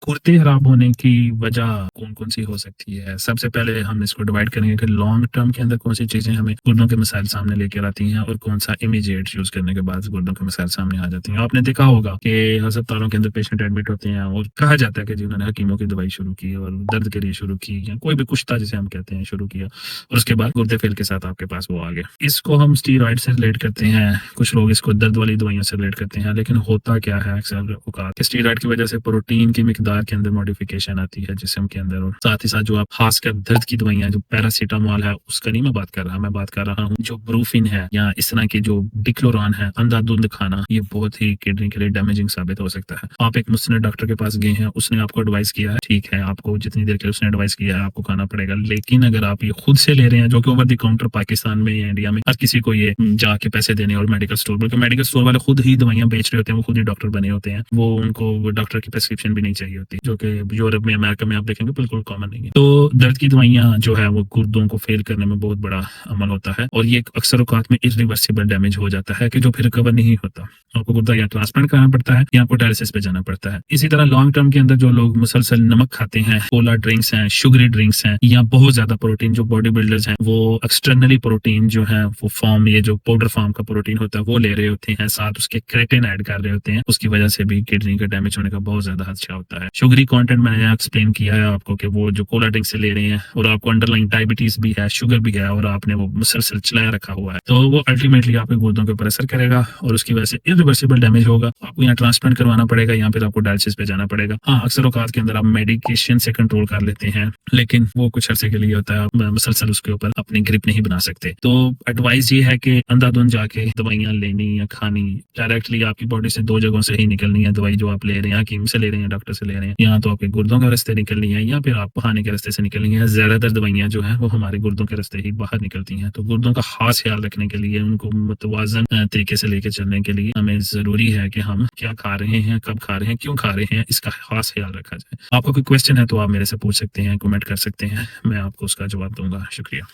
कुर्ते खराब होने की वजह कौन-कौन सी हो सकती है? सबसे पहले हम इसको डिवाइड करेंगे कि लॉन्ग टर्म के अंदर कौन-सी चीज़ें हमें गुर्दों के मसाइल सामने लेकर आती हैं और कौन-सा इमीडिएट यूज़ करने के बाद गुर्दों के मसाइल सामने आ जाती हैं। आपने देखा होगा कि अस्पतालों के अंदर पेशेंट एडमिट होते हैं और कहा जाता है कि जी उन्होंने हकीमों की दवाई शुरू की और दर्द के लिए शुरू की या कोई भी कुश्ता जिसे हम कहते हैं शुरू किया और उसके बाद गुर्दे फेल के साथ आपके पास वो आ गया। इसको हम स्टीरॉइड से रिलेट करते हैं, कुछ लोग इसको दर्द वाली दवाइयों से रिलेट करते हैं, लेकिन होता क्या है अक्सर औकात कि स्टीरॉइड की वजह से प्रोटीन की मिकदार के अंदर मॉडिफिकेशन आती है जिस्म के अंदर और साथ ही साथ जो आप खासकर दर्द की दवाइयां जो पैरासीटामोल है उसका नहीं मैं बात कर रहा, मैं बात कर रहा हूँ जो ब्रूफिन है या इस तरह की जो डिक्लोरान है, अंधाधुंध खाना ये बहुत ही किडनी के लिए डैमेजिंग साबित हो सकता है। आप एक मुस्लिम डॉक्टर के पास गए हैं, उसने आपको एडवाइस किया है, ठीक है आपको जितनी देर के लिए उसने एडवाइस किया है आपको खाना पड़ेगा, लेकिन अगर आप ये खुद से ले रहे हैं जो कि ओवर द काउंटर पाकिस्तान में या इंडिया में हर किसी को ये जाके पैसे देने और मेडिकल स्टोर, बल्कि मेडिकल स्टोर वाले खुद ही दवाइयां बेच रहे होते हैं, वो खुद ही डॉक्टर बने होते हैं, वो उनको डॉक्टर की प्रेस्क्रिप्शन भी नहीं चाहिए होती, जो कि यूरोप में अमेरिका में आप देखेंगे बिल्कुल कॉमन नहीं है। तो दर्द की दवाइयां जो है वो गुर्दों को फेल करने में बहुत बड़ा अमल होता है और ये अक्सर औकात में इरिवर्सिबल डैमेज हो जाता है कि जो फिर रिकवर नहीं होता। आपको गुर्दा या ट्रांसप्लांट कराना पड़ता है या आपको डायलिसिस पे जाना पड़ता है। इसी तरह लॉन्ग टर्म के अंदर जो लोग मुसलसल नमक खाते हैं, कोला ड्रिंक्स हैं, शुगरी ड्रिंक्स हैं या बहुत ज्यादा प्रोटीन, जो बॉडी बिल्डर्स हैं वो एक्सटर्नली प्रोटीन जो है वो फॉर्म, ये जो पाउडर फॉर्म का प्रोटीन होता है वो ले रहे होते हैं, साथ उसके क्रेटिन ऐड कर रहे होते हैं, उसकी वजह से भी किडनी का डैमेज होने का बहुत ज्यादा खदशा होता है। शुगरी कंटेंट मैंने एक्सप्लेन किया है आपको कि वो जो कोला ड्रिंक से ले रहे हैं और आपको अंडरलाइन डायबिटीज भी है, शुगर भी है और आपने वो मुसलसल चलाया रखा हुआ है, तो वो अल्टीमेटली आपके गुर्दों के ऊपर असर करेगा और उसकी वजह से इरिवर्सिबल डैमेज होगा। आपको यहाँ ट्रांसप्लांट करवाना पड़ेगा या फिर आपको डायलिसिस पे जाना पड़ेगा। हाँ, अक्सर औकात के अंदर आप मेडिकेशन से कंट्रोल कर लेते हैं, लेकिन वो कुछ अरसे के लिए होता है, आप मुसलसल उसके ऊपर अपनी ग्रिप नहीं बना सकते। तो एडवाइस ये है कि अंधाधुंध जाके दवाइयां लेनी या खानी डायरेक्टली आपकी बॉडी से दो जगहों से ही निकलनी है। दवाई जो आप ले रहे हैं, हकीम से ले रहे हैं, डॉक्टर से ले रहे हैं, या तो आपके गुर्दों के रास्ते निकलनी है या फिर आप खाने के रास्ते से निकलनी है। ज्यादातर दवाइयां जो है वो हमारे गुर्दों के रास्ते ही बाहर निकलती हैं। तो गुर्दों का खास ख्याल रखने के लिए, उनको मुतवाजन तरीके से लेके चलने के लिए हमें जरूरी है कि हम क्या खा रहे हैं, कब खा रहे हैं, क्यों खा रहे हैं, इसका खास ख्याल रखा जाए। आपको कोई क्वेश्चन है तो आप मेरे से पूछ सकते हैं, कमेंट कर सकते हैं, मैं आपको उसका जवाब दूंगा। शुक्रिया।